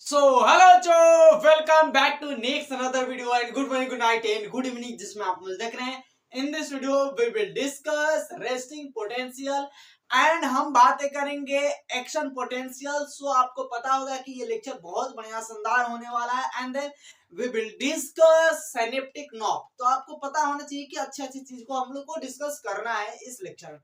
सो hello चो welcome back to next another video and good morning good night and good evening जिसमें आप मुझे देख रहे हैं। In this video we will discuss resting potential and हम बातें करेंगे एक्शन पोटेंशियल। सो आपको पता होगा कि ये लेक्चर बहुत बढ़िया शानदार होने वाला है and then we will discuss synaptic knob. तो आपको पता होना चाहिए कि अच्छी अच्छी चीज को हम लोग को डिस्कस करना है इस लेक्चर में।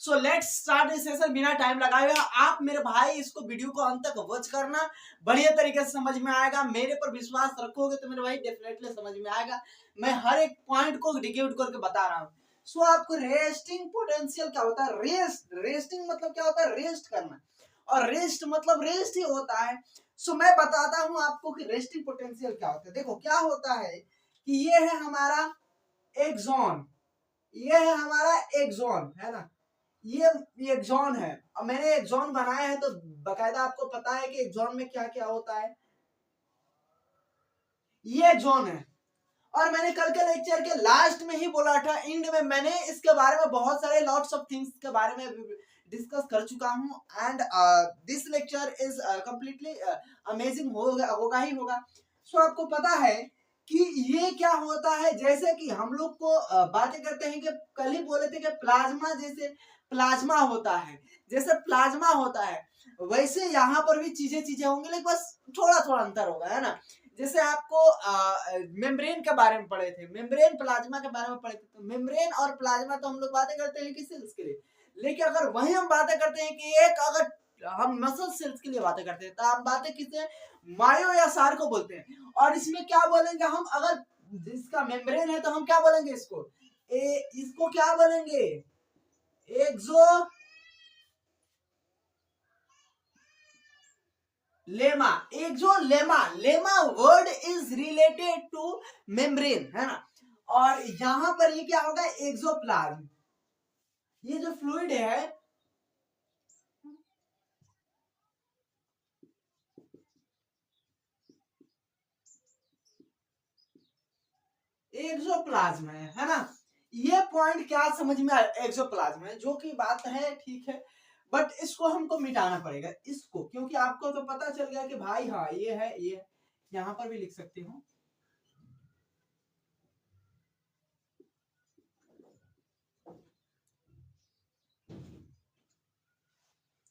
So let's start this session बिना टाइम लगाए हुए। आप मेरे भाई इसको वीडियो को अंत तक वॉच करना, बढ़िया तरीके से समझ में आएगा। मेरे पर विश्वास रखोगे तो मेरे भाई डेफिनेटली समझ में आएगा। मैं हर एक पॉइंट को डिक्यूट करके बता रहा हूँ। सो आपको रेस्टिंग पोटेंशियल क्या होता है? रेस्टिंग मतलब क्या होता है? रेस्ट करना, और रेस्ट मतलब रेस्ट ही होता है। सो मैं बताता हूँ आपको कि रेस्टिंग पोटेंशियल क्या होता है। देखो क्या होता है कि ये है हमारा एक जोन, ये है हमारा एक जोन है ना, ये एक जोन है। अब मैंने एक जोन बनाया है तो बकायदा आपको पता है कि एक जोन में क्या क्या होता है। ये एक जोन है और मैंने कल के लेक्चर के लास्ट में ही बोला था, एंड में मैंने इसके बारे में बहुत सारे लॉट्स ऑफ थिंग्स के बारे में डिस्कस कर चुका हूं and this lecture is completely amazing होगा ही होगा। सो आपको पता है कि ये क्या होता है, जैसे कि हम लोग को बातें करते हैं कि कल ही बोले थे कि प्लाज्मा जैसे प्लाज्मा होता है, जैसे प्लाज्मा होता है वैसे यहाँ पर भी चीजें चीजें होंगी, लेकिन बस थोड़ा थोड़ा अंतर होगा, है ना। जैसे आपको मेम्ब्रेन के बारे में पढ़े थे, मेम्ब्रेन प्लाज्मा के बारे में पढ़े थे। तो मेम्ब्रेन और प्लाज्मा तो हम लोग बातें करते हैं कि सेल्स के लिए, लेकिन अगर वही हम बातें करते हैं कि एक अगर हम मसल सेल्स के लिए बातें करते हैं तो हम बातें किससे? मायो या सार को बोलते हैं। और इसमें क्या बोलेंगे हम? अगर जिसका मेम्ब्रेन है तो हम क्या बोलेंगे इसको? इसको क्या बोलेंगे? एक्सो लेमा। एक जो lemma lemma word is related two membrane, है ना। और यहां पर ये क्या होगा? एक्सोप्लाज्म। ये जो फ्लूइड है, एक्सोप्लाज्म है ना। ये पॉइंट क्या समझ में आया? एक्सोप्लाज्म है, जो कि बात है ठीक है, बट इसको हमको मिटाना पड़ेगा इसको, क्योंकि आपको तो पता चल गया कि भाई हाँ ये है, ये यहां पर भी लिख सकते हो।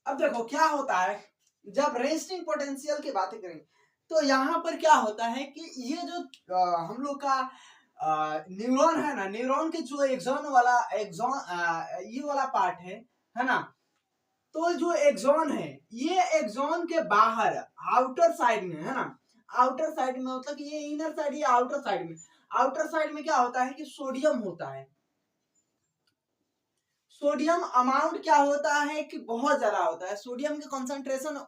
अब देखो क्या होता है, जब रेस्टिंग पोटेंशियल की बातें करें तो यहाँ पर क्या होता है कि ये जो हम लोग का न्यूरॉन है ना, न्यूरॉन के जो एक्सॉन वाला ये वाला पार्ट है ना। तो जो एक्सॉन है, ये एक्सॉन के बाहर आउटर साइड में, है ना, आउटर साइड में मतलब कि ये इनर साइड, ये आउटर साइड में। आउटर साइड में क्या होता है कि सोडियम होता है। सोडियम अमाउंट क्या होता है कि बहुत ज्यादा होता है। सोडियम की कंसंट्रेशन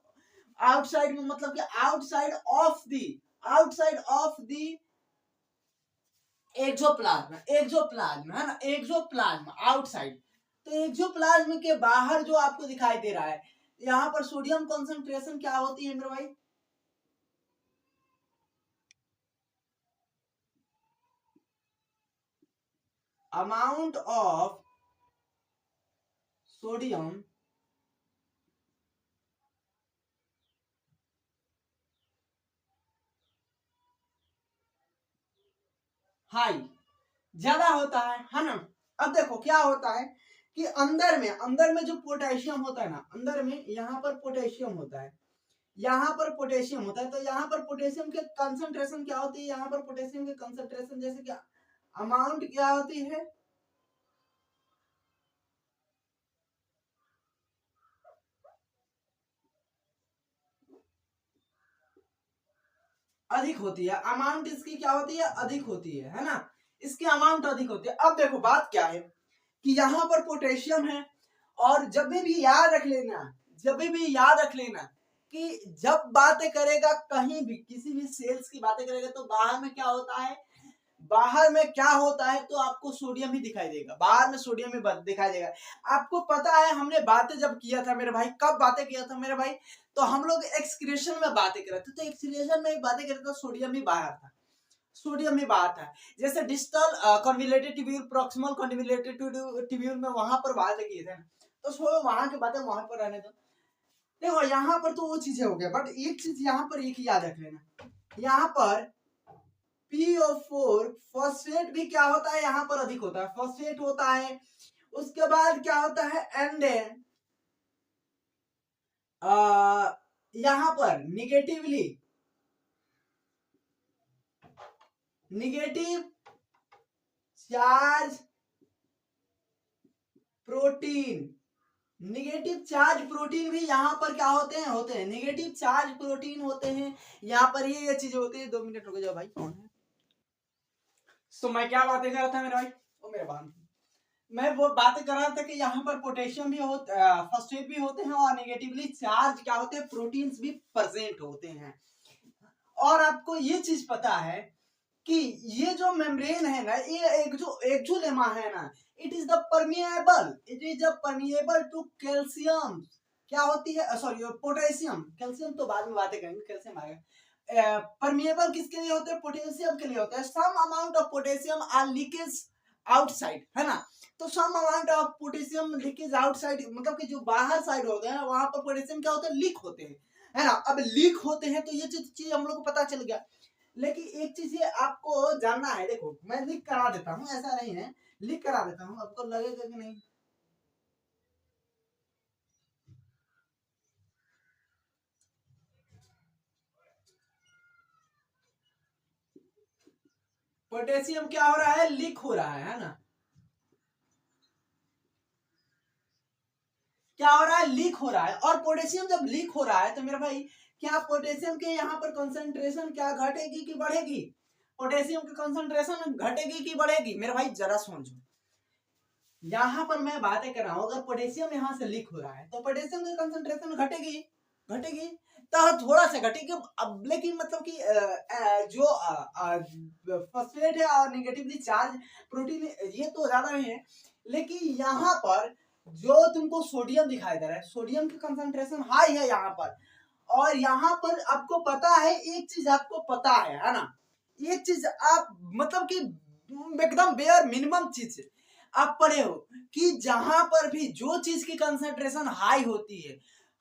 आउटसाइड में मतलब कि outside of the axoplasm, axoplasm है ना, एक्सोप्लाज्म आउटसाइड। तो एक्सोप्लाज्म के बाहर जो आपको दिखाई दे रहा है, यहाँ पर सोडियम कंसंट्रेशन क्या होती है मेरे भाई? अमाउंट ऑफ सोडियम हाई, ज्यादा होता है ना। अब देखो क्या होता है कि अंदर में जो पोटेशियम होता है ना, अंदर में यहाँ पर पोटेशियम होता है, यहाँ पर पोटेशियम होता है। तो यहाँ पर पोटेशियम के कंसंट्रेशन क्या होती है? यहाँ पर पोटेशियम के कंसंट्रेशन जैसे कि अमाउंट क्या होती है? अधिक होती है। अमाउंट इसकी क्या होती है? अधिक होती है ना। इसकी अमाउंट अधिक होती है। अब देखो बात क्या है कि यहाँ पर पोटेशियम है, और जब भी याद रख लेना, जब भी याद रख लेना कि जब बातें करेगा कहीं भी किसी भी सेल्स की बातें करेगा तो बाहर में क्या होता है? बाहर में क्या होता है? तो आपको सोडियम ही दिखाई देगा, बाहर में सोडियम ही दिखाई देगा। आपको पता है हमने बातें जब किया था मेरे भाई, कब बातें किया था मेरे भाई? तो हम लोग एक्सक्रीशन में बातें कर रहे थे, तो एक्सक्रीशन में बातें कर रहे थे, सोडियम ही बाहर था, सोडियम ही बाहर था। जैसे डिस्टल कन्विलेटेड ट्यूब्यूल, प्रॉक्सिमल कन्विलेटेड ट्यूब्यूल में वहां पर बातें किए थे ना, तो वहां की बातें वहां पर रहने दो। देखो यहाँ पर तो वो चीजें हो गया, बट एक चीज यहाँ पर एक याद रख लेना, यहाँ पर PO4 फॉस्फेट भी क्या होता है, यहाँ पर अधिक होता है, फॉस्फेट होता है। उसके बाद क्या होता है, एंड यहाँ पर negative charge protein, negative charge protein भी यहाँ पर क्या होते हैं निगेटिव चार्ज प्रोटीन होते हैं। यहाँ पर ये चीजें होती है। 2 मिनट रुक जाओ भाई, कौन है? तो मैं क्या बातें कर रहा था मेरे भाई, वो मेरे बहन, मैं वो बातें कर रहा था कि यहाँ पर पोटेशियम भी होते, फॉस्फेट भी होते हैं, और नेगेटिवली चार्ज क्या होते हैं, प्रोटीन्स भी प्रेजेंट होते हैं। और आपको ये चीज पता है कि ये जो मेम्ब्रेन है ना, ये एक जो लेमा है ना, it is the permeable to calcium, क्या होती है, सॉरी पोटेशियम, कैल्शियम तो बाद में बातें करेंगे, कैल्शियम आएगा। परमिएबल किसके लिए होते हैं, पोटेशियम के लिए होते हैं। Some amount of potassium are leakage outside, है ना, तो some amount of potassium leakage outside, मतलब कि जो बाहर साइड होते हैं वहां पर पोटेशियम क्या होता है, लीक होते हैं, है ना। अब लीक होते हैं तो ये चीज हम लोग को पता चल गया। लेकिन एक चीज ये आपको जानना है, देखो मैं लिख करा देता हूँ, ऐसा नहीं है, लिख करा देता हूँ, आपको लगेगा कि नहीं। पोटेशियम क्या हो रहा है, लीक हो रहा है ना, क्या हो रहा है, लीक हो रहा है। और पोटेशियम जब लीक हो रहा है तो मेरा भाई, क्या पोटेशियम के यहाँ पर कंसंट्रेशन क्या घटेगी कि बढ़ेगी, पोटेशियम की कंसंट्रेशन घटेगी कि बढ़ेगी, मेरे भाई जरा समझो। यहाँ पर मैं बातें कर रहा हूँ, अगर पोटेशियम यहाँ से लीक हो रहा है तो पोटेशियम की कंसंट्रेशन घटेगी, घटेगी तो थोड़ा सा घटेगी। अब लेकिन मतलब कि जो फॉस्फेट है और नेगेटिवली चार्ज प्रोटीन ये तो ज्यादा नहीं है, लेकिन यहाँ पर जो तुमको सोडियम दिखाई दे रहा है, सोडियम की कंसंट्रेशन हाई है यहाँ पर। और यहाँ पर आपको पता है, एक चीज आपको पता है ना, एक चीज आप मतलब कि एकदम बेयर मिनिमम चीज आप पढ़े हो कि जहां पर भी जो चीज की कंसंट्रेशन हाई होती है,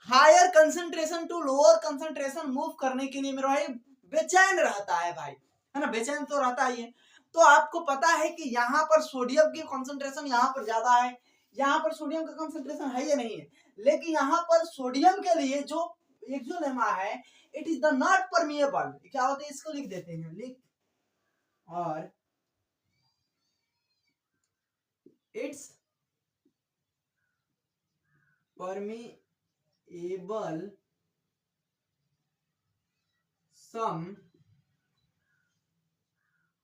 higher concentration to lower concentration move करने के लिए मेरा भाई बेचैन रहता है भाई, है ना, बेचैन तो रहता ही है। तो आपको पता है कि यहाँ पर सोडियम की कंसंट्रेशन यहाँ पर ज्यादा है, यहाँ पर सोडियम का कंसंट्रेशन है या नहीं है, लेकिन यहाँ पर सोडियम के लिए जो एक जो लेमा है, it is the not permeable, क्या होता है, इसको लिख देते हैं, लिख, और it's permeable some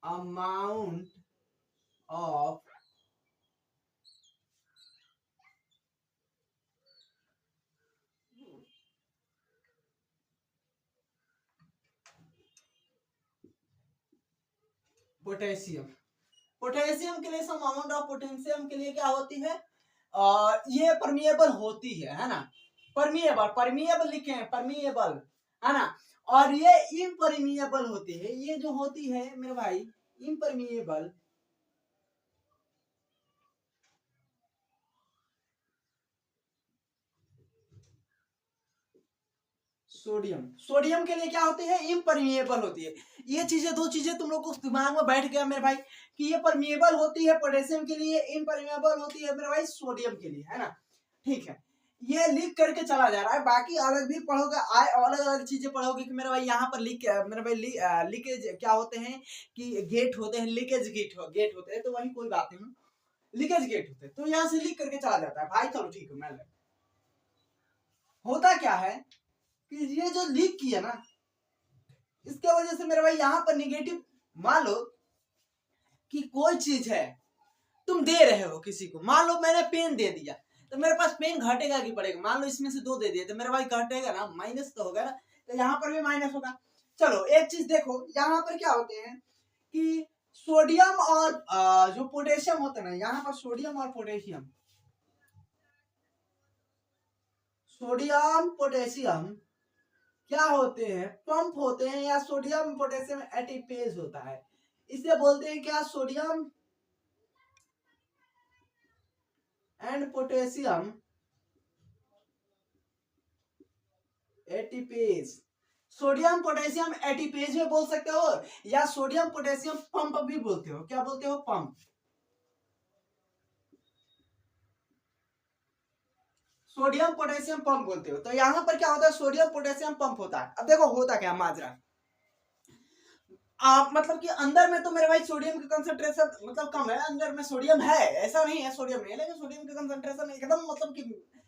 amount of potassium, potassium के लिए सम अमाउंट ऑफ पोटेशियम के लिए क्या होती है, ये परमिएबल होती है ना, परमिएबल, परमिएबल लिखे हैं, परमिएबल, है ना। और ये इम्परमिएबल होती है, ये जो होती है मेरे भाई इम्परमिएबल, सोडियम, सोडियम के लिए क्या होती है, इम्परमिएबल होती है। ये चीजें, दो चीजें तुम लोग को दिमाग में बैठ गया मेरे भाई कि ये परमिएबल होती है पोटेशियम के लिए, इम्परमिएबल होती है मेरे भाई सोडियम के लिए, है ना। ठीक है, ये लिख करके चला जा रहा है, बाकी अलग भी पढ़ोगे, अलग अलग चीजें पढ़ोगे कि मेरे भाई यहाँ पर लीक, मेरे भाई लीकेज क्या होते हैं कि गेट होते हैं, लीकेज गेट होते हैं, तो वही कोई बात नहीं, लीकेज गेट होते हैं, तो यहाँ से लीक करके चला जाता है भाई। चलो ठीक है, मैं होता क्या है कि ये जो लीक किया ना, इसके वजह से मेरे भाई यहाँ पर निगेटिव, मान लो कि कोई चीज है, तुम दे रहे हो किसी को, मान लो मैंने पेन दे दिया, तो मेरे पास पेन घटेगा कि बढ़ेगा, मान लो इसमें से 2 दे दिए तो मेरे भाई घटेगा ना, माइनस तो होगा ना, तो यहाँ पर भी माइनस होगा। चलो एक चीज देखो, यहाँ पर क्या होते हैं कि सोडियम और जो पोटेशियम होता है ना, यहाँ पर सोडियम और पोटेशियम, सोडियम पोटेशियम क्या होते हैं, पंप होते हैं, या सोडियम पोटेशियम एटीपेज होता है, इसे बोलते हैं क्या, sodium and potassium ATPase. Sodium potassium ATPase में बोल सकते हो, या सोडियम पोटेशियम पंप भी बोलते हो। क्या बोलते हो? पंप। सोडियम पोटेशियम पंप बोलते हो। तो यहां पर क्या होता है? सोडियम पोटेशियम पंप होता है। अब देखो होता क्या माजरा, आप मतलब कि अंदर में तो मेरे भाई सोडियम की कंसंट्रेशन मतलब कम है, अंदर में सोडियम है, ऐसा नहीं है सोडियम नहीं है, लेकिन सोडियम की कंसंट्रेशन एकदम मतलब कि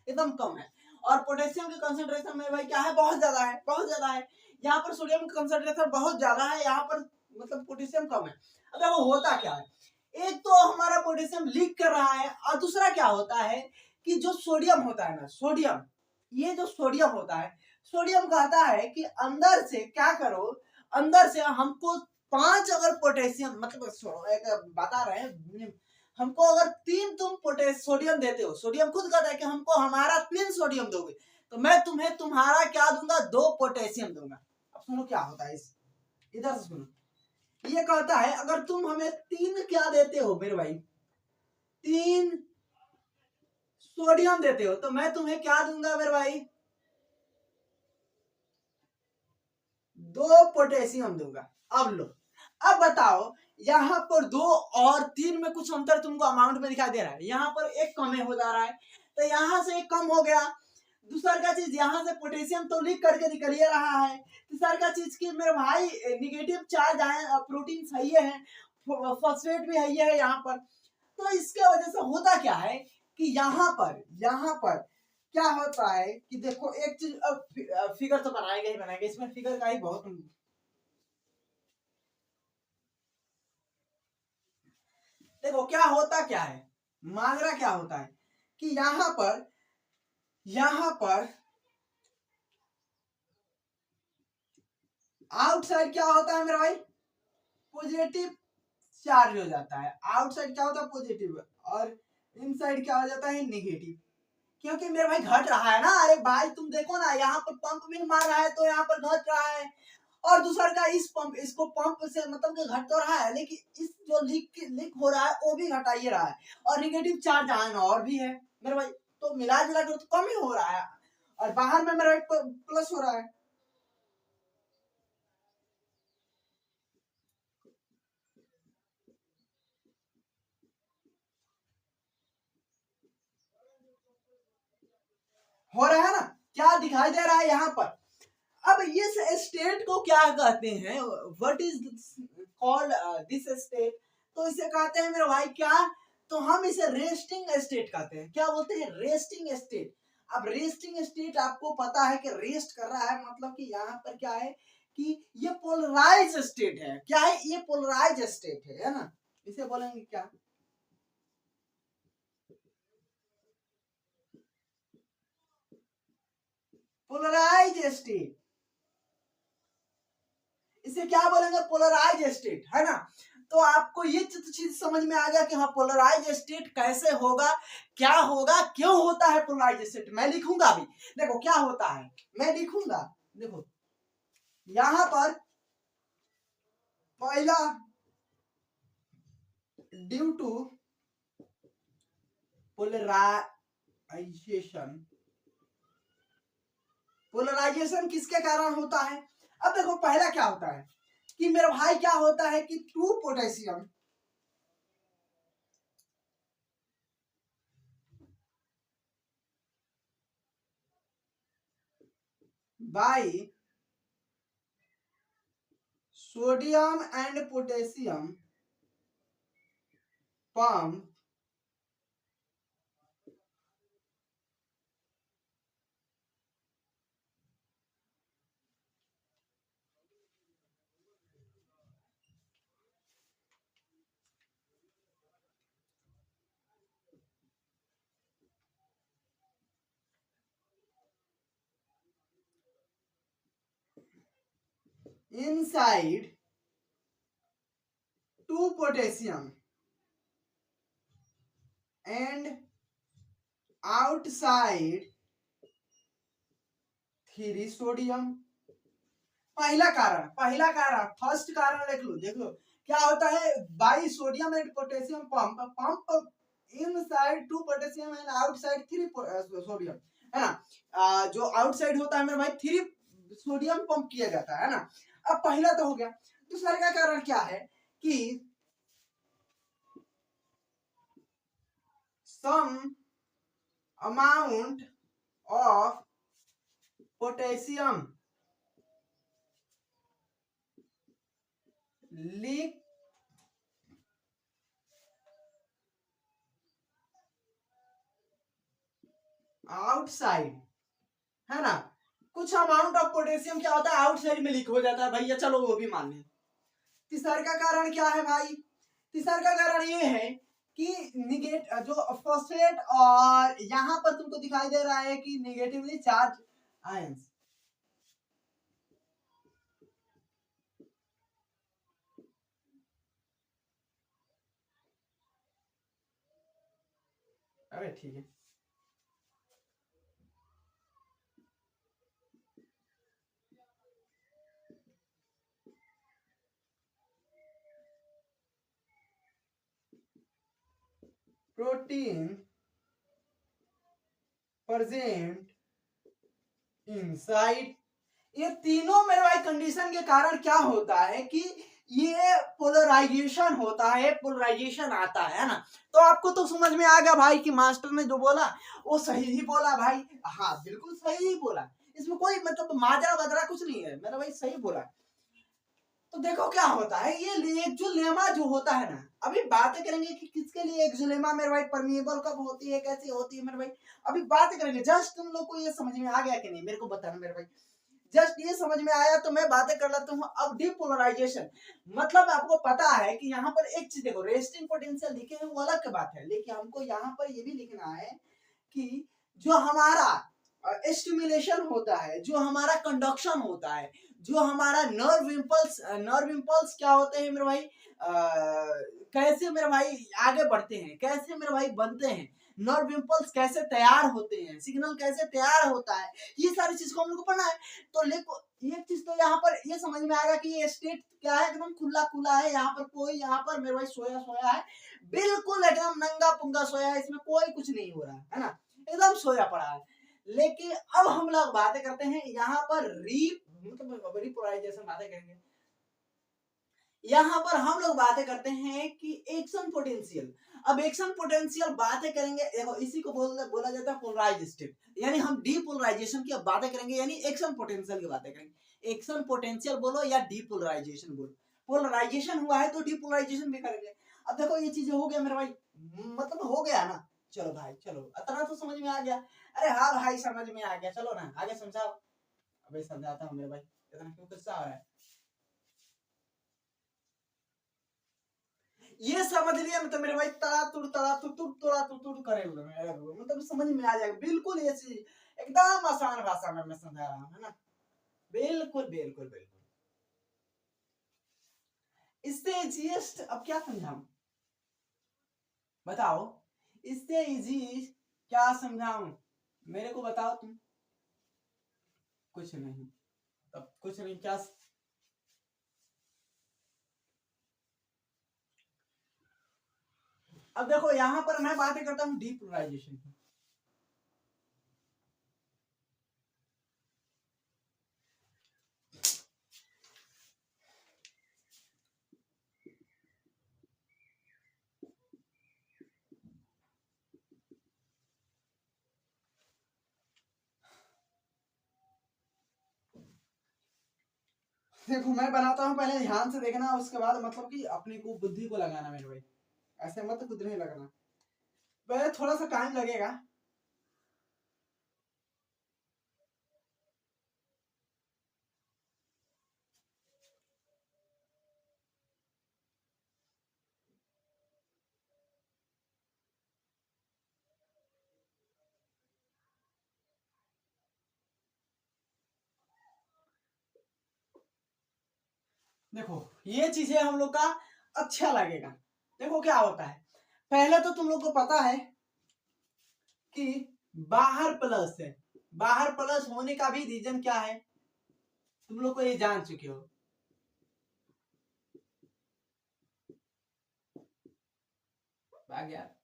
एकदम कम है। और पोटेशियम की कंसंट्रेशन मेरे भाई क्या है? बहुत ज्यादा है, बहुत ज्यादा है। यहाँ पर सोडियम की कंसंट्रेशन बहुत ज्यादा है, यहाँ पर मतलब पोटेशियम कम है। अब देखो होता क्या है, एक तो हमारा पोटेशियम लीक कर रहा है, और दूसरा क्या होता है कि जो सोडियम होता है ना, सोडियम, ये जो सोडियम होता है, सोडियम कहता है कि अंदर से क्या करो, अंदर से हमको 5 अगर पोटेशियम मतलब एक बता रहे हैं, हमको अगर 3 तुम सोडियम देते हो, सोडियम खुद कहता है कि हमको हमारा 3 सोडियम दोगे, तो मैं तुम्हें तुम्हारा क्या दूंगा? 2 पोटेशियम दूंगा। अब सुनो क्या होता है इस, इधर से सुनो। ये कहता है अगर तुम हमें 3 क्या देते हो मेरे भाई, 3 सोडियम देते हो, तो मैं तुम्हें क्या दूंगा मेरे भाई? 2 पोटेशियम दूंगा। अब लो, अब बताओ, यहाँ पर 2 और 3 में कुछ अंतर तुमको अमाउंट में दिखाई दे रहा है, यहाँ पर एक कम हो जा रहा है, तो यहाँ से एक कम हो गया। दूसरा का चीज, यहाँ से पोटेशियम तो लीक करके निकल ही रहा है। तीसरा का चीज की मेरे भाई निगेटिव चार्ज आए, प्रोटीन सही है, फॉस्फेट भी है यहाँ पर। तो इसके वजह से होता क्या है कि यहाँ पर क्या होता है कि देखो एक चीज, फिगर तो बनाएगा ही बनाएगा, इसमें फिगर का ही बहुत, देखो क्या होता क्या है, माजरा क्या होता है कि यहाँ पर आउटसाइड क्या होता है मेरा भाई? पॉजिटिव चार्ज हो जाता है। आउटसाइड क्या होता है? पॉजिटिव, और इनसाइड क्या हो जाता है? नेगेटिव। क्योंकि मेरे भाई घट रहा है ना, अरे भाई तुम देखो ना, यहाँ पर पंप भी मार रहा है तो यहाँ पर घट रहा है, और दूसरा का इस पंप, इसको पंप से मतलब कि घट तो रहा है, लेकिन इस जो लीक हो रहा है वो भी घटा ही रहा है, और निगेटिव चार्ज आना और भी है मेरे भाई, तो मिला जुला कर तो कम ही हो रहा है, और बाहर में मेरा भाई प्लस हो रहा है। हो रहा है ना, क्या दिखाई दे रहा है यहाँ पर? अब इस स्टेट को क्या कहते हैं? What is called this state? तो इसे कहते हैं मेरे भाई क्या? तो हम इसे रेस्टिंग स्टेट कहते हैं। क्या बोलते हैं? Resting state. अब रेस्टिंग स्टेट आपको पता है कि रेस्ट कर रहा है, मतलब कि यहाँ पर क्या है कि ये पोलराइज स्टेट है। क्या है? ये पोलराइज स्टेट है ना, इसे बोलेंगे क्या? Polarize state. इसे क्या बोलेंगे? पोलराइज स्टेट, है ना। तो आपको ये चीज समझ में आ गया कि हाँ पोलराइज स्टेट कैसे होगा, क्या होगा, क्यों होता है पोलराइज स्टेट। मैं लिखूंगा अभी, देखो क्या होता है, मैं लिखूंगा। देखो यहां पर पहला, ड्यू टू पोलराइजेशन। पोलराइजेशन किसके कारण होता है? अब देखो पहला क्या होता है कि मेरा भाई क्या होता है कि 2 potassium by sodium and potassium pump inside 2 potassium and outside 3 sodium। पहला कारण फर्स्ट कारण देख लो क्या होता है, by sodium and potassium pump, pump inside 2 potassium and outside 3 sodium. है ना। जो आउटसाइड होता है मेरे भाई 3 सोडियम पंप किया जाता है ना। अब पहला तो हो गया। दूसरे का कारण क्या है कि some amount of potassium leak outside, है ना। कुछ अमाउंट ऑफ पोटेशियम क्या होता है आउटसाइड में लीक हो जाता है भैया, चलो वो भी मान लें। तीसरा का कारण क्या है भाई, तीसरा का कारण ये है कि निगेट जो फॉस्फेट और यहां पर तुमको दिखाई दे रहा है कि निगेटिवली चार्ज आयंस, अरे ठीक है। प्रोटीन प्रेजेंट इनसाइड, ये तीनों मेरे भाई कंडीशन के कारण क्या होता है कि ये पोलराइजेशन होता है, पोलराइजेशन आता है ना। तो आपको तो समझ में आ गया भाई कि मास्टर ने जो बोला वो सही ही बोला भाई। हाँ बिल्कुल सही ही बोला, इसमें कोई मतलब माजरा बजरा कुछ नहीं है, मैंने भाई सही बोला। तो देखो क्या होता है, ये एक जो लेमा जो होता है ना, अभी बातें करेंगे कि किसके लिए एक जुलेमा मेरे भाई परमिएबल कब होती है, कैसे होती है मेरे भाई, अभी बातें करेंगे। जस्ट तुम लोग को ये समझ में आ गया कि नहीं मेरे को बताना मेरे भाई, जस्ट ये समझ में आया तो मैं बातें कर लेता हूँ। अब डिपोलराइजेशन मतलब आपको पता है कि यहाँ पर एक चीज देखो, रेस्टिंग पोटेंशियल लिखे हैं वो अलग की बात है, लेकिन हमको यहाँ पर ये भी लिखना है कि जो हमारा स्टिमुलेशन होता है, जो हमारा कंडक्शन होता है, जो हमारा नर्व इम्पल्स क्या होते हैं मेरे भाई, कैसे मेरे भाई आगे बढ़ते हैं, कैसे मेरे भाई बनते हैं, नर्व इम्पल्स कैसे तैयार होते हैं, सिग्नल कैसे तैयार होता है, ये सारी चीज को हम लोग को पढ़ना है। तो लेको एक चीज तो यहाँ पर ये समझ में आएगा कि ये स्टेट क्या है, एकदम खुला खुला है, यहाँ पर कोई यहाँ पर मेरे भाई सोया सोया है, बिल्कुल एकदम नंगा पुंगा सोया है, इसमें कोई कुछ नहीं हो रहा है ना, एकदम सोया पड़ा है। लेकिन अब हम लोग बातें करते हैं यहाँ पर मतलब रिपोलराइजेशन बातें करेंगे। यहाँ पर हम लोग बातें करते हैं कि एक्शन पोटेंशियल। अब एक्शन पोटेंशियल बातें करेंगे, देखो इसी को बोला जाता है पोलराइज स्टेट, यानी हम डीपोलराइजेशन की अब बातें करेंगे, यानी एक्शन पोटेंशियल की बातें करेंगे। एक्शन पोटेंशियल बोलो या डीपोलराइजेशन बोलो, पोलराइजेशन हुआ है तो डीपोलराइजेशन भी करेंगे। अब देखो ये चीजें हो गया मेरे भाई, मतलब हो गया ना। चलो भाई चलो, इतना तो समझ में आ गया। अरे हाँ भाई समझ में आ गया, चलो ना आगे समझाओ। अबे समझाता हूँ मेरे भाई, इतना क्यों गुस्सा हो रहा है। ये समझ लिया मतलब मेरे भाई, तड़ा तुड़ करे मतलब समझ में आ जाएगा बिल्कुल। ये चीज एकदम आसान भाषा में मैं समझा रहा हूँ, है ना। बिल्कुल बिल्कुल बिल्कुल। इससे इजीएस्ट अब क्या समझाऊं, बताओ। इससे इजी क्या समझाऊं, मेरे को बताओ तुम। कुछ नहीं, अब कुछ नहीं क्या। अब देखो यहाँ पर मैं बातें करता हूँ डीपोलराइजेशन की। देखो मैं बनाता हूँ, पहले ध्यान से देखना, उसके बाद मतलब कि अपने को बुद्धि को लगाना मेरे भाई, ऐसे मत खुद नहीं लगना, पहले थोड़ा सा टाइम लगेगा। देखो ये चीजें हम लोग का अच्छा लगेगा। देखो क्या होता है, पहले तो तुम लोग को पता है कि बाहर प्लस है, बाहर प्लस होने का भी रीजन क्या है, तुम लोग को ये जान चुके हो। भाग यार।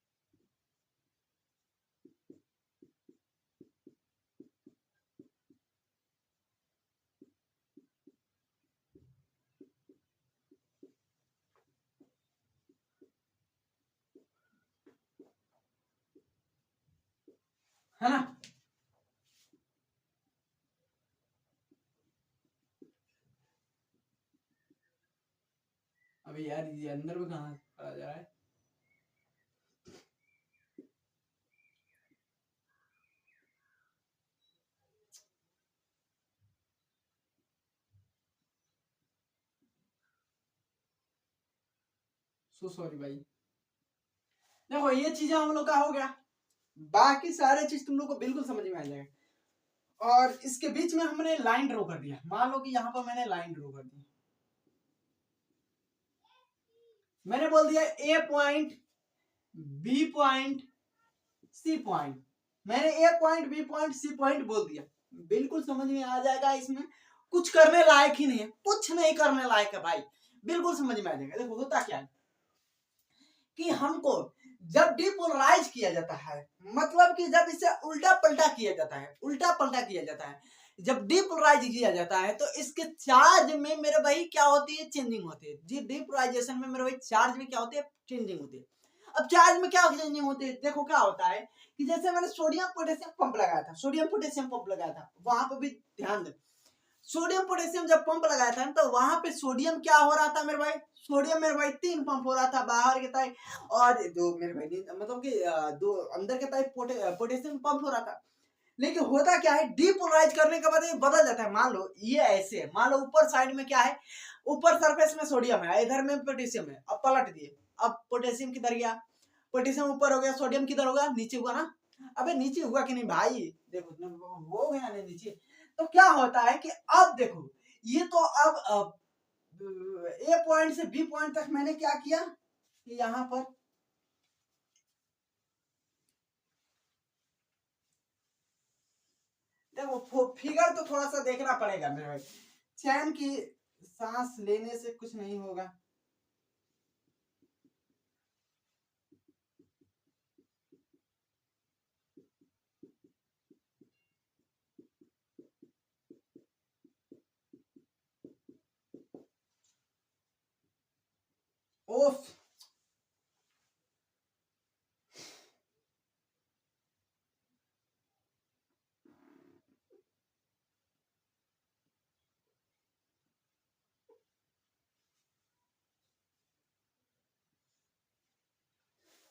है ना। अभी यार ये अंदर में कहाँ आ जा रहा है। सो सॉरी भाई। देखो ये चीजें हम लोग का हो गया, बाकी सारे चीज तुम लोग को बिल्कुल समझ में आ जाएगा। और इसके बीच में हमने लाइन ड्रॉ कर दिया, मान लो कि यहाँ पर मैंने लाइन ड्रॉ कर दी, मैंने बोल दिया A point, B point, C point. मैंने A point, B point, C point बोल दिया, बिल्कुल समझ में आ जाएगा। इसमें कुछ करने लायक ही नहीं है, कुछ नहीं करने लायक है भाई, बिल्कुल समझ में आ जाएगा। देखो होता क्या है कि हमको जब डिपोलराइज किया जाता है, मतलब कि जब इसे उल्टा पलटा किया जाता है, उल्टा पलटा किया जाता है, जब डिपोलराइज किया जाता है तो इसके चार्ज में मेरे भाई क्या होती है, चेंजिंग होती है। जी डिपोलराइजेशन में मेरे भाई चार्ज में क्या होती है, चेंजिंग होती है। अब चार्ज में क्या चेंजिंग होती है, देखो क्या होता है कि जैसे मैंने सोडियम पोटेशियम पंप लगाया था, सोडियम पोटेशियम पंप लगाया था, वहां पर भी ध्यान दे, सोडियम पोटेशियम जब पंप लगाया था तो वहां पे सोडियम क्या हो रहा था मेरे भाई, सोडियम मेरे भाई 3 पंप हो रहा था, बाहर के टाइप और दो मेरे भाई, मतलब कि दो अंदर के टाइप पोटेशियम पंप हो रहा था। लेकिन होता क्या है, डीपोलराइज करने के बाद ये बदल जाता है। मान लो ये ऐसे है, मान लो ऊपर साइड में क्या है, ऊपर सरफेस में सोडियम है, इधर में पोटेशियम है, अब पलट दिए, अब पोटेशियम किधर गया, पोटेशियम ऊपर हो गया, सोडियम किधर होगा, नीचे हुआ ना। अबे नीचे हुआ कि नहीं भाई, देखो हो गया ना नीचे। तो क्या होता है कि अब देखो, ये तो अब ए पॉइंट से बी पॉइंट तक मैंने क्या किया कि यहाँ पर देखो फिगर तो थोड़ा सा देखना पड़ेगा मेरे भाई, चैन की सांस लेने से कुछ नहीं होगा। ओफ,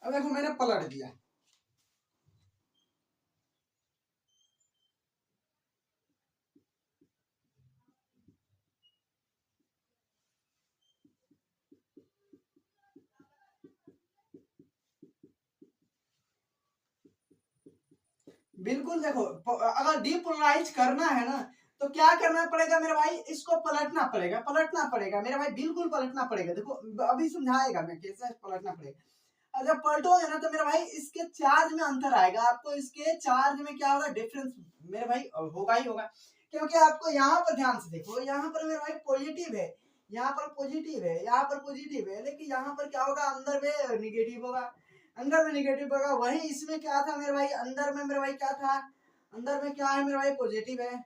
अब देखो मैंने पलट दिया, बिल्कुल। देखो अगर डीपोलराइज करना है ना तो क्या करना पड़ेगा मेरे भाई, इसको पलटना पड़ेगा, पलटना पड़ेगा मेरे भाई, बिल्कुल पलटना पड़ेगा। देखो अभी समझाएगा मैं कैसे पलटना पड़ेगा। जब पलटोगे ना तो मेरे भाई इसके चार्ज में अंतर आएगा, आपको इसके चार्ज में क्या होगा, डिफरेंस मेरे भाई होगा ही होगा। क्योंकि आपको यहाँ पर ध्यान से देखो, यहाँ पर मेरे भाई पॉजिटिव है, यहाँ पर पॉजिटिव है, यहाँ पर पॉजिटिव है, लेकिन यहाँ पर क्या होगा, अंदर में निगेटिव होगा, अंदर में निगेटिव होगा। वही इसमें क्या था मेरे भाई, अंदर में मेरे भाई क्या था, अंदर में क्या है मेरे भाई, पॉजिटिव है।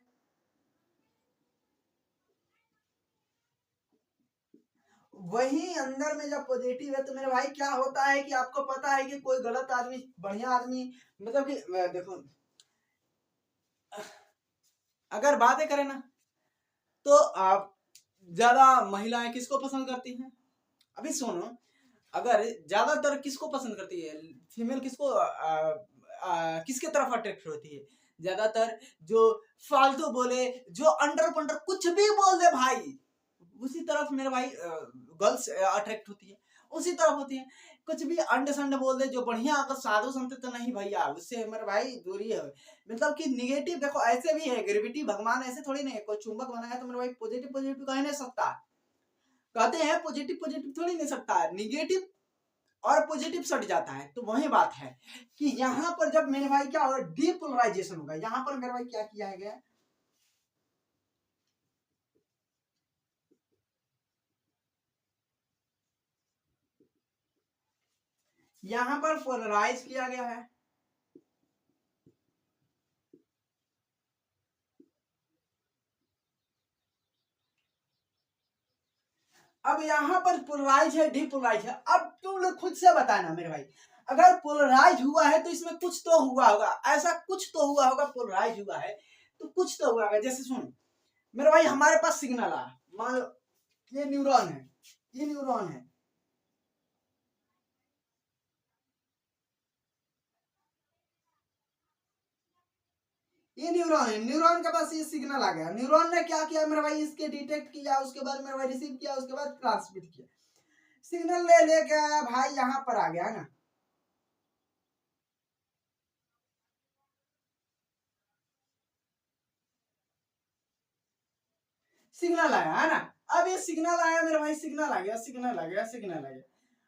वही अंदर में जब पॉजिटिव है तो मेरे भाई क्या होता है कि आपको पता है कि कोई गलत आदमी, बढ़िया आदमी, मतलब कि देखो अगर बातें करें ना तो आप ज्यादा महिलाएं किसको पसंद करती हैं, अभी सुनो, अगर ज्यादातर किसको पसंद करती है फीमेल, किसको किसके तरफ अट्रैक्ट होती है ज्यादातर, जो फालतू बोले, जो अंडर पंडर कुछ भी बोल दे भाई, उसी तरफ मेरे भाई गर्ल्स अट्रैक्ट होती है, उसी तरफ होती है। कुछ भी अंड संड बोल दे, जो बढ़िया अगर साधु संत तो नहीं भैया, उससे मेरे भाई दूरी है। मतलब कि निगेटिव देखो ऐसे भी है, ग्रेविटी भगवान ऐसे थोड़ी नहीं है, कोई चुंबक बनाया तो मेरे भाई पॉजिटिव पॉजिटिव कह नहीं सकता, कहते हैं पॉजिटिव पॉजिटिव थोड़ी नहीं सकता है, निगेटिव और पॉजिटिव सट जाता है। तो वही बात है कि यहाँ पर जब मेरे भाई क्या होगा, डीपोलराइजेशन होगा, यहाँ पर मेरे भाई क्या किया गया, यहाँ पर पोलराइज किया गया है। अब यहाँ पर पोलराइज है, डीपोलराइज है, अब तुम लोग खुद से बताना मेरे भाई, अगर पोलराइज हुआ है तो इसमें कुछ तो हुआ होगा, ऐसा कुछ तो हुआ होगा, पोलराइज हुआ है तो कुछ तो हुआ होगा। जैसे सुन मेरे भाई, हमारे पास सिग्नल आया, मान लो ये न्यूरॉन है, ये न्यूरॉन है, ये न्यूरॉन है, न्यूरॉन के पास ये सिग्नल आ गया, न्यूरॉन ने क्या किया मेरे भाई, इसके डिटेक्ट किया, उसके बाद मेरे भाई रिसीव किया, उसके बाद ट्रांसमिट किया, सिग्नल ले लेके आया भाई, यहाँ पर आ गया ना, सिग्नल आया है ना। अब ये सिग्नल आया मेरे भाई, सिग्नल आ गया, सिग्नल आ गया, सिग्नल आ गया।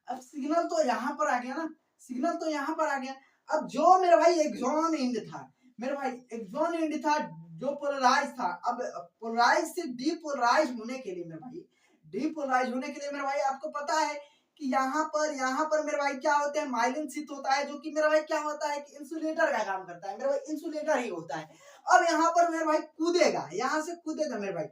अब सिग्नल तो यहाँ पर आ गया ना, सिग्नल तो यहाँ पर आ गया। अब जो मेरे भाई एक्सॉन एंड था, मेरे भाई एक्सॉन एंड था जो पोलराइज था, अब पोलराइज से डीपोलराइज होने के लिए मेरे भाई, डीपोलराइज होने के लिए मेरे भाई आपको पता है कि यहाँ पर मेरे भाई क्या होते हैं, माइलिन शीथ होता है, जो कि मेरे भाई क्या होता है कि इंसुलेटर का काम करता है, मेरे भाई इंसुलेटर ही होता है। अब यहाँ पर मेरे भाई कूदेगा, यहाँ से कूदेगा मेरे भाई,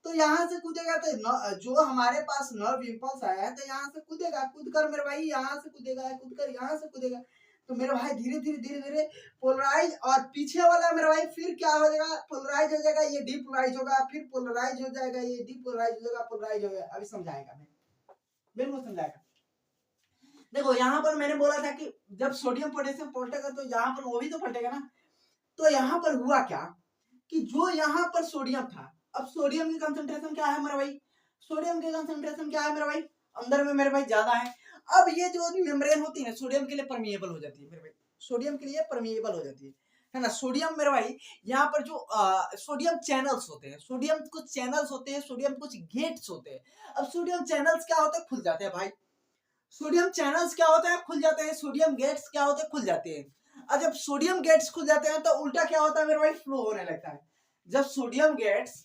तो यहाँ से कूदेगा तो जो हमारे पास नर्व इम्पल्स आया है तो यहाँ से कूदेगा, कूद कर मेरे भाई यहाँ से कूदेगा, कूद कर यहाँ से कूदेगा, तो मेरे भाई धीरे धीरे धीरे धीरे पोलराइज, और पीछे वाला मेरे भाई फिर क्या हो जाएगा, पोलराइज हो जाएगा, ये डीपोलराइज होगा, फिर पोलराइज हो जाएगा, ये डीपोलराइज हो जाएगा, पोलराइज हो जाएगा। अभी समझाएगा मैं, बिल्कुल समझाएगा। देखो यहाँ पर मैंने बोला था कि जब सोडियम पोटेशियम पलटेगा तो यहाँ पर वो भी तो पलटेगा ना। तो यहाँ पर हुआ क्या कि जो यहाँ पर सोडियम था, अब सोडियम की कंसंट्रेशन क्या है मेरा भाई, सोडियम की कंसंट्रेशन क्या है मेरा भाई, अंदर में मेरे भाई ज्यादा है। अब ये जो मेम्ब्रेन होती है सोडियम के लिए परमिएबल हो जाती है मेरे भाई, सोडियम के लिए परमिएबल हो जाती है ना। सोडियम मेरे भाई यहाँ पर जो सोडियम चैनल्स होते हैं, सोडियम कुछ चैनल्स होते हैं, सोडियम कुछ गेट्स होते हैं। अब सोडियम चैनल्स क्या होते हैं, खुल जाते हैं भाई, सोडियम चैनल्स क्या होते हैं, खुल जाते हैं, सोडियम गेट्स क्या होते हैं, खुल जाते हैं। और जब सोडियम गेट्स खुल जाते हैं तो उल्टा क्या होता है मेरे भाई, फ्लो होने लगता है। जब सोडियम गेट्स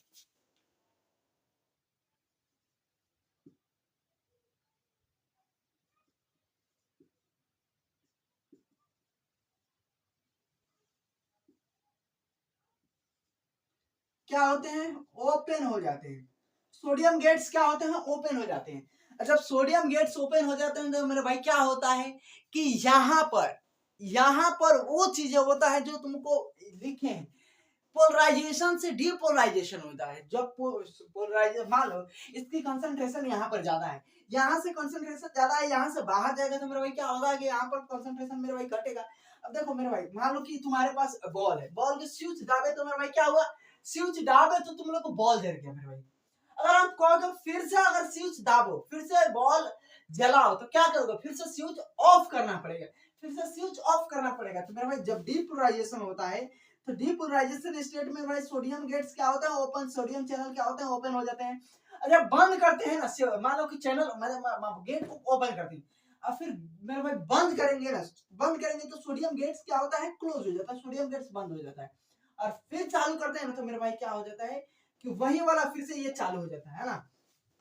क्या होते हैं, ओपन हो जाते हैं, सोडियम गेट्स क्या होते हैं, ओपन हो जाते हैं। जब सोडियम गेट्स ओपन हो जाते हैं तो मेरे भाई क्या होता है कि यहाँ पर वो चीजें होता है जो तुमको लिखे हैं, पोलराइजेशन से डीपोलराइजेशन होता है। जब पोलराइजेशन मान लो इसकी कंसंट्रेशन यहाँ पर ज्यादा है, यहाँ से कंसंट्रेशन ज्यादा है, यहाँ से बाहर जाएगा तो मेरे भाई क्या होगा कि यहाँ पर कंसंट्रेशन मेरे भाई घटेगा। अब देखो मेरे भाई, मान लो कि तुम्हारे पास बॉल है, बॉल के स्विच दाबे तो मेरे भाई क्या हुआ, स्विच दाबे तो तुम लोग को बॉल जल गया मेरे भाई। अगर हम कहोगे फिर से अगर स्विच दाबो, फिर से बॉल जलाओ, तो क्या करोगे, फिर से स्विच ऑफ करना पड़ेगा, फिर से स्विच ऑफ करना पड़ेगा। तो मेरे भाई जब डीपोलराइजेशन होता है तो डीपोलराइजेशन स्टेट में भाई सोडियम गेट्स क्या होता है, ओपन, सोडियम चैनल क्या होते हैं, ओपन हो जाते हैं। जब बंद करते हैं ना, मान लो कि चैनल गेट को ओपन करते हैं, और फिर मेरे भाई बंद करेंगे ना, बंद करेंगे तो सोडियम गेट्स क्या होता है, क्लोज हो जाता है, सोडियम गेट्स बंद हो जाता है। और फिर चालू करते हैं ना तो मेरे भाई क्या हो जाता है कि वही वाला फिर से ये चालू हो जाता है ना।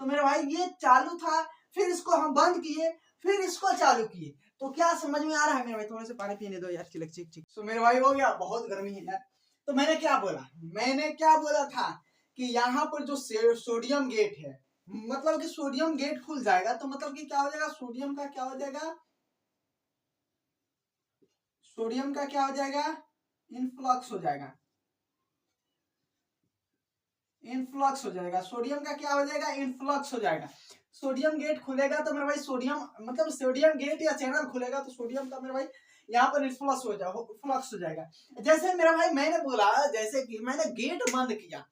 तो मेरे भाई ये चालू था, फिर इसको हम बंद किए, फिर इसको चालू किए, तो क्या समझ में आ रहा है मेरे भाई, थोड़े से पानी पीने दो यार, चिलक चिक चिक। तो मेरे भाई हो गया, बहुत गर्मी है यार। तो मैंने क्या बोला, मैंने क्या बोला था कि यहाँ पर जो सोडियम गेट है, मतलब कि सोडियम गेट खुल जाएगा तो मतलब कि क्या हो जाएगा, सोडियम का क्या हो जाएगा, सोडियम का क्या हो जाएगा, इनफ्लक्स हो जाएगा, इनफ्लक्स हो जाएगा, सोडियम का क्या हो जाएगा, इनफ्लक्स हो जाएगा। सोडियम गेट खुलेगा तो मेरे भाई सोडियम, मतलब सोडियम गेट या चैनल खुलेगा तो सोडियम का मेरे भाई यहाँ पर इनफ्लक्स हो जाएगा, फ्लक्स हो जाएगा। जैसे मेरा भाई मैंने बोला, जैसे कि मैंने गेट बंद किया,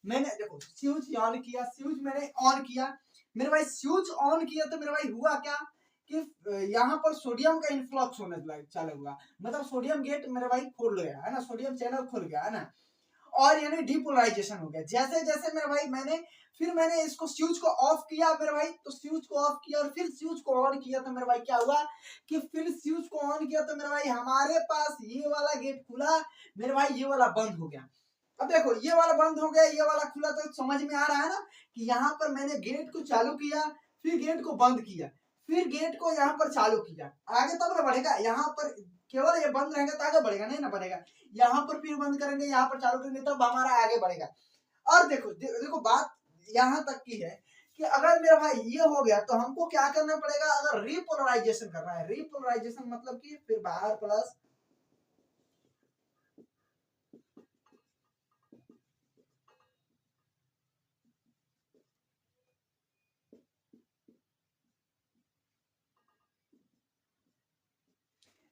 मैंने देखो स्विच ऑन किया, स्विच मैंने ऑन किया, मेरे भाई स्विच ऑन किया तो मेरे भाई हुआ क्या कि यहाँ पर सोडियम का इनफ्लक्स होने चालू हुआ, मतलब सोडियम गेट मेरे भाई खोल गया है ना, सोडियम चैनल खुल गया है ना, और यानी डीपोलराइजेशन हो गया। जैसे जैसे मेरे भाई मैंने इसको स्विच को ऑफ किया मेरे भाई, तो स्विच को ऑफ किया और फिर स्विच को ऑन किया तो मेरे भाई क्या हुआ कि फिर स्विच को ऑन किया तो मेरे भाई हमारे पास ये वाला गेट खुला, मेरे भाई ये वाला बंद हो गया। अब देखो ये वाला बंद हो गया, ये वाला खुला, तो समझ में आ रहा है ना कि यहाँ पर मैंने गेट को चालू किया, फिर गेट को बंद किया, फिर गेट को यहाँ पर चालू किया, आगे तब ना बढ़ेगा, यहाँ पर केवल ये बंद रहेगा तो आगे बढ़ेगा नहीं ना, बढ़ेगा। यहाँ पर फिर बंद करेंगे, यहाँ पर चालू करेंगे तब हमारा आगे बढ़ेगा। और देखो देखो बात यहाँ तक की है कि अगर मेरा भाई ये हो गया तो हमको क्या करना पड़ेगा, अगर रिपोलराइजेशन करना है, रिपोलराइजेशन मतलब कि फिर बाहर प्लस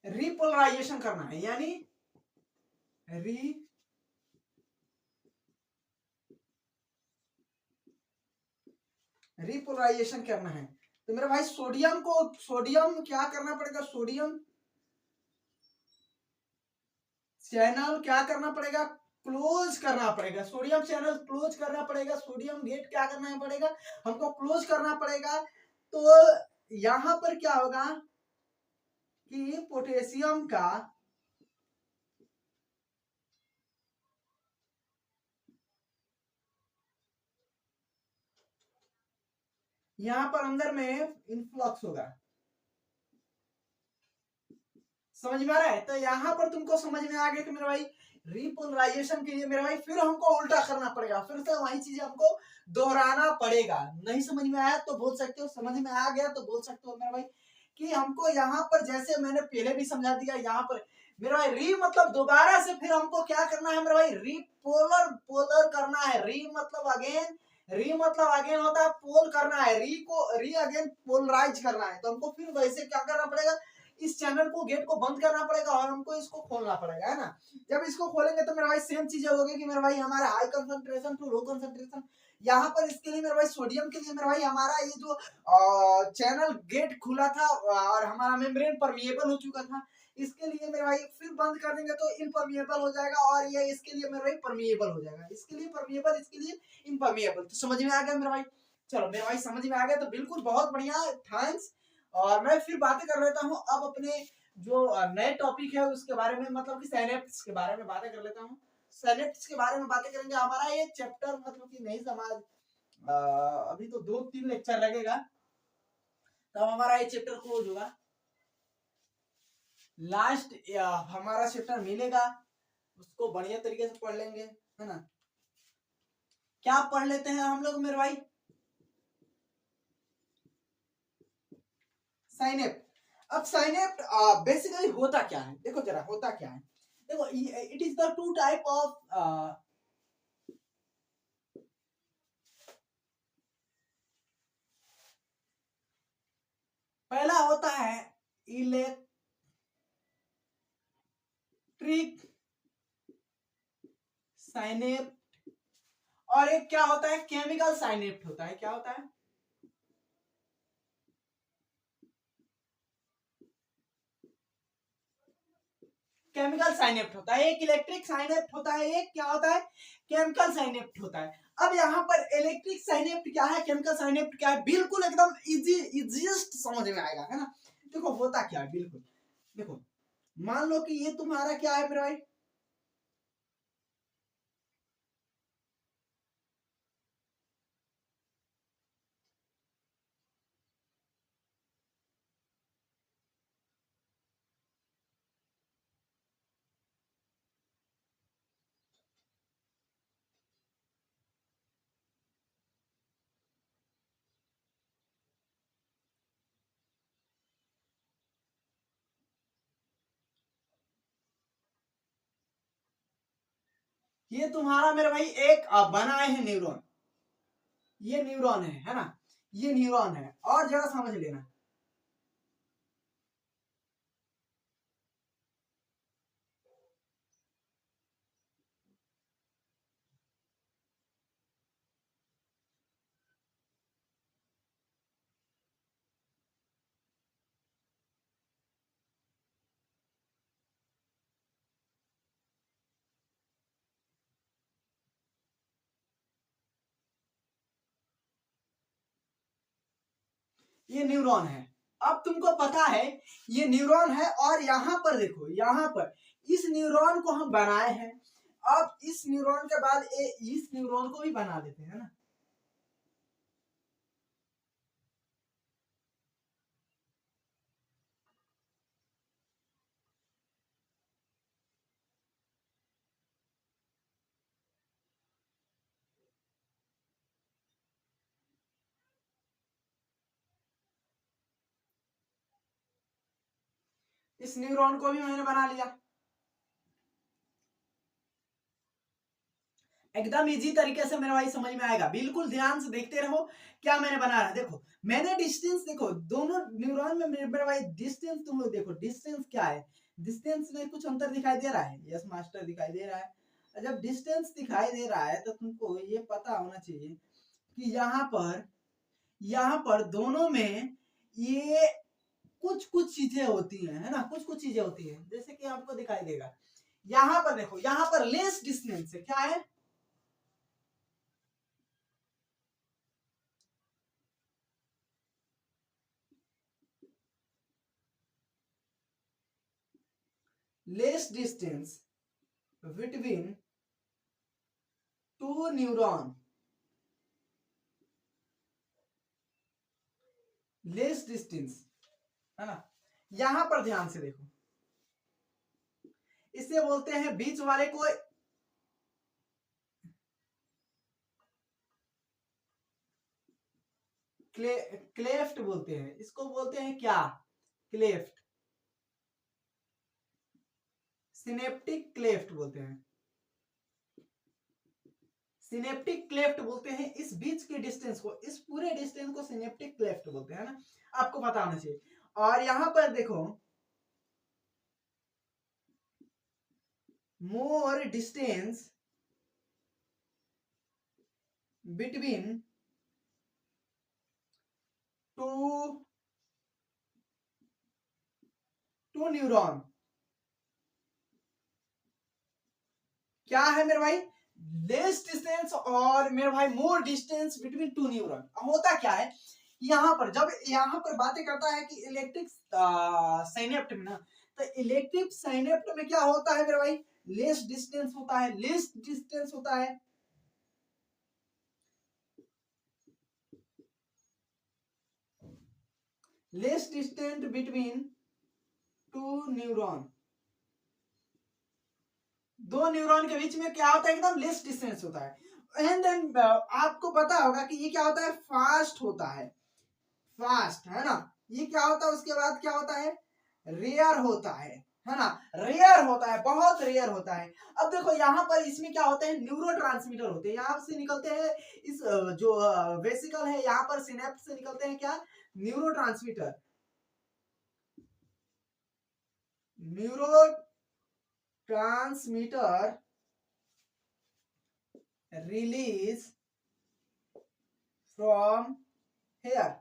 रिपोलराइजेशन करना है, यानी रिपोलराइजेशन करना है। तो मेरे भाई सोडियम क्या करना पड़ेगा, सोडियम चैनल क्या करना पड़ेगा, क्लोज करना पड़ेगा, सोडियम चैनल क्लोज करना पड़ेगा, सोडियम गेट क्या करना पड़ेगा, हमको क्लोज करना पड़ेगा। तो यहां पर क्या होगा कि पोटेशियम का यहां पर अंदर में इनफ्लक्स होगा, समझ में आ रहा है। तो यहां पर तुमको समझ में आ गया कि मेरे भाई रिपोलराइजेशन के लिए मेरे भाई फिर हमको उल्टा करना पड़ेगा, फिर से वही चीज हमको दोहराना पड़ेगा। नहीं समझ में आया तो बोल सकते हो, समझ में आ गया तो बोल सकते हो मेरे भाई कि हमको यहाँ पर जैसे मैंने पहले भी समझा दिया, यहाँ पर मेरा भाई री मतलब दोबारा से फिर हमको क्या करना है मेरा भाई, रिपोलर पोलर करना है। री मतलब अगेन, री मतलब अगेन होता है पोल करना है, री को री अगेन पोलराइज करना है। तो हमको फिर वैसे क्या करना पड़ेगा, इस चैनल को गेट को बंद करना पड़ेगा और हमको इसको खोलना पड़ेगा, है ना। जब इसको खोलेंगे तो मेरा भाई सेम चीजें होगी कि मेरा भाई हमारा high concentration to low concentration, यहाँ पर इसके लिए मेरा भाई सोडियम के लिए मेरा भाई हमारा ये जो चैनल गेट खुला था और हमारा मेम्ब्रेन परमिएबल हो चुका था, इसके लिए मेरे भाई फिर बंद कर देंगे तो इनपर्मिएबल हो जाएगा, और ये इसके लिए मेरे भाई परमिएबल हो जाएगा, इसके लिए परमिएबल, इसके लिए इनपर्मिएबल। तो समझ में आ गया मेरा भाई, चलो मेरे भाई समझ में आ गया तो बिल्कुल बहुत बढ़िया, थैंक्स। और मैं फिर बातें कर लेता हूँ अब अपने जो नए टॉपिक है उसके बारे में, मतलब कि सिनेप्स के बारे में बातें कर लेता हूँ। सिनेप्स के बारे में बातें करेंगे, हमारा ये चैप्टर मतलब कि नहीं समाज अभी तो 2-3 लेक्चर लगेगा तब हमारा ये चैप्टर क्लोज होगा, लास्ट हमारा चैप्टर मिलेगा, उसको बढ़िया तरीके से पढ़ लेंगे, है ना। क्या पढ़ लेते हैं हम लोग मेरे भाई, साइनेप्ट। अब साइनेप्ट बेसिकली होता क्या है, देखो जरा होता क्या है, देखो it is the two type of पहला होता है इलेक्ट्रिक साइनेप्ट, और एक क्या होता है केमिकल साइनेप्ट होता है, क्या होता है, केमिकल साइनेप्ट होता है। एक इलेक्ट्रिक साइनेप्ट होता है, एक क्या होता है केमिकल साइनेप्ट होता है। अब यहाँ पर इलेक्ट्रिक साइनेप्ट क्या है, केमिकल साइनेप्ट क्या है, बिल्कुल एकदम इजीएस्ट समझ में आएगा, है ना। देखो होता क्या है, बिल्कुल देखो, मान लो कि ये तुम्हारा क्या है मेरे भाई, ये तुम्हारा मेरे भाई एक बनाए है न्यूरॉन, ये न्यूरॉन है ना, ये न्यूरॉन है, और जरा समझ लेना, ये न्यूरॉन है। अब तुमको पता है ये न्यूरॉन है, और यहाँ पर देखो, यहाँ पर इस न्यूरॉन को हम बनाए हैं, अब इस न्यूरॉन के बाद इस न्यूरॉन को भी बना देते हैं ना। इस न्यूरॉन को भी मैंने बना लिया। एकदम इजी तरीके से मेरे भाई समझ में आएगा, बिल्कुल ध्यान से देखते रहो क्या मैंने बना रहा है। देखो मैंने डिस्टेंस, देखो दोनों न्यूरॉन में मेरे भाई डिस्टेंस, तुम लोग देखो डिस्टेंस क्या है, डिस्टेंस में कुछ अंतर दिखाई दे रहा है? यस मास्टर दिखाई दे रहा है। जब डिस्टेंस दिखाई दे रहा है तो तुमको ये पता होना चाहिए कि यहाँ पर दोनों में ये कुछ कुछ चीजें होती हैं, है ना, कुछ कुछ चीजें होती हैं, जैसे कि आपको दिखाई देगा। यहाँ पर देखो, यहाँ पर लेस डिस्टेंस है, क्या है? Less distance between two neuron, less distance, है ना। यहां पर ध्यान से देखो, इसे बोलते हैं बीच वाले को क्लेफ्ट बोलते हैं, इसको बोलते हैं क्या? क्लेफ्ट, सिनेप्टिक क्लेफ्ट बोलते हैं, सिनेप्टिक क्लेफ्ट बोलते हैं इस बीच के डिस्टेंस को, इस पूरे डिस्टेंस को सिनेप्टिक क्लेफ्ट बोलते हैं ना, आपको पता होना चाहिए। और यहां पर देखो, मोर डिस्टेंस बिटवीन टू न्यूरॉन, क्या है मेरे भाई? लेस डिस्टेंस और मेरे भाई मोर डिस्टेंस बिटवीन टू न्यूरॉन। होता क्या है, यहाँ पर जब यहाँ पर बातें करता है कि इलेक्ट्रिक साइनेप्ट में ना, तो इलेक्ट्रिक साइनेप्ट में क्या होता है मेरे भाई? लेस डिस्टेंस होता है, लेस डिस्टेंस होता है। Less distance between two neuron, दो न्यूरॉन के बीच में क्या होता है? एकदम लेस डिस्टेंस होता है। एंड देन आपको पता होगा कि ये क्या होता है? फास्ट होता है, फास्ट, है ना। ये क्या होता है? उसके बाद क्या होता है? रेयर होता है ना, रेयर होता है, बहुत रेयर होता है। अब देखो यहाँ पर इसमें क्या होते हैं? न्यूरोट्रांसमीटर होते हैं, यहाँ से निकलते हैं इस जो वेसिकल है, यहाँ पर सिनेप्स से निकलते हैं क्या? Neurotransmitter, neurotransmitter release from here.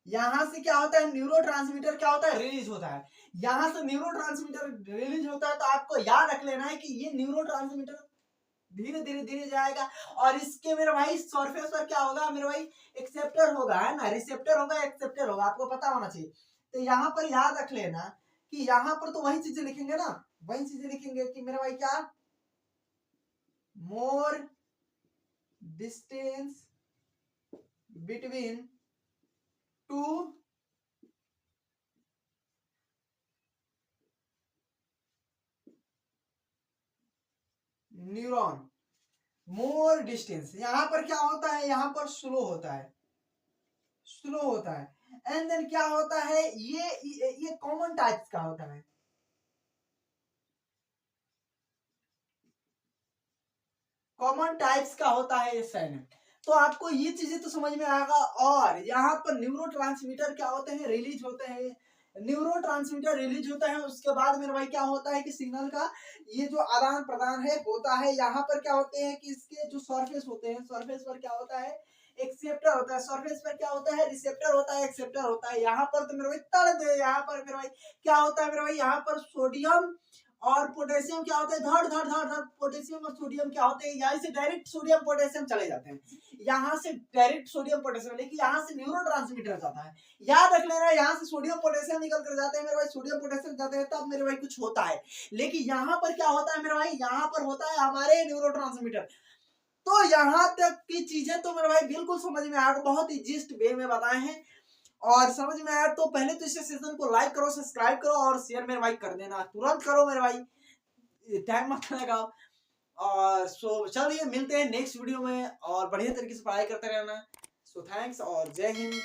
यहां से क्या होता है? न्यूरोट्रांसमीटर क्या होता है? रिलीज होता है। यहां से न्यूरोट्रांसमीटर रिलीज होता है, तो आपको याद रख लेना है कि ये न्यूरोट्रांसमीटर धीरे धीरे धीरे जाएगा, और इसके मेरे भाई सरफेस पर क्या होगा मेरे भाई? एक्सेप्टर होगा, है ना, रिसेप्टर होगा, एक्सेप्टर होगा, आपको पता होना चाहिए। तो यहाँ पर याद रख लेना कि यहाँ पर तो वही चीजें लिखेंगे ना, वही चीजें लिखेंगे कि मेरे भाई क्या? मोर डिस्टेंस बिटवीन टू न्यूरॉन, मोर डिस्टेंस। यहां पर क्या होता है? यहां पर स्लो होता है, स्लो होता है। एंड देन क्या होता है? ये कॉमन टाइप्स का होता है, कॉमन टाइप्स का होता है ये साइनेप्ट। तो आपको ये चीजें तो समझ में आएगा। और यहाँ पर न्यूरोट्रांसमीटर क्या होते हैं? रिलीज होते हैं, न्यूरोट्रांसमीटर रिलीज होता है। उसके बाद मेरे भाई क्या होता है कि सिग्नल का ये जो आदान प्रदान है होता है। यहाँ पर क्या होते हैं कि इसके जो सरफेस होते हैं, सरफेस पर क्या होता है? एक्सेप्टर होता है, सरफेस पर क्या होता है? रिसेप्टर होता है, एक्सेप्टर होता है। यहाँ पर तो मेरे भाई तड़ दे, यहाँ पर मेरे भाई क्या होता है? मेरे भाई यहाँ पर सोडियम और पोटेशियम क्या होता है? धड़ धड़ धड़ धड़, पोटेशियम और सोडियम क्या होते हैं? यहाँ से डायरेक्ट सोडियम पोटेशियम चले जाते हैं, यहाँ से डायरेक्ट सोडियम पोटेशियम, लेकिन यहाँ से न्यूरोट्रांसमीटर जाता है। याद रख लेना, यहाँ से सोडियम पोटेशियम निकल कर जाते हैं मेरे भाई, सोडियम पोटेशियम जाते हैं तब मेरे भाई कुछ होता है। लेकिन यहाँ पर क्या होता है मेरे भाई? यहाँ पर होता है हमारे न्यूरोट्रांसमीटर। तो यहाँ तक की चीजें तो मेरे भाई बिल्कुल समझ में आ गया, बहुत ही जिस्ट वे में बताए हैं। और समझ में आया तो पहले तो इस सेशन को लाइक करो, सब्सक्राइब करो और शेयर मेरे भाई कर देना, तुरंत करो मेरे भाई, टाइम मत लगाओ। और सो चलिए मिलते हैं नेक्स्ट वीडियो में, और बढ़िया तरीके से पढ़ाई करते रहना। सो थैंक्स और जय हिंद।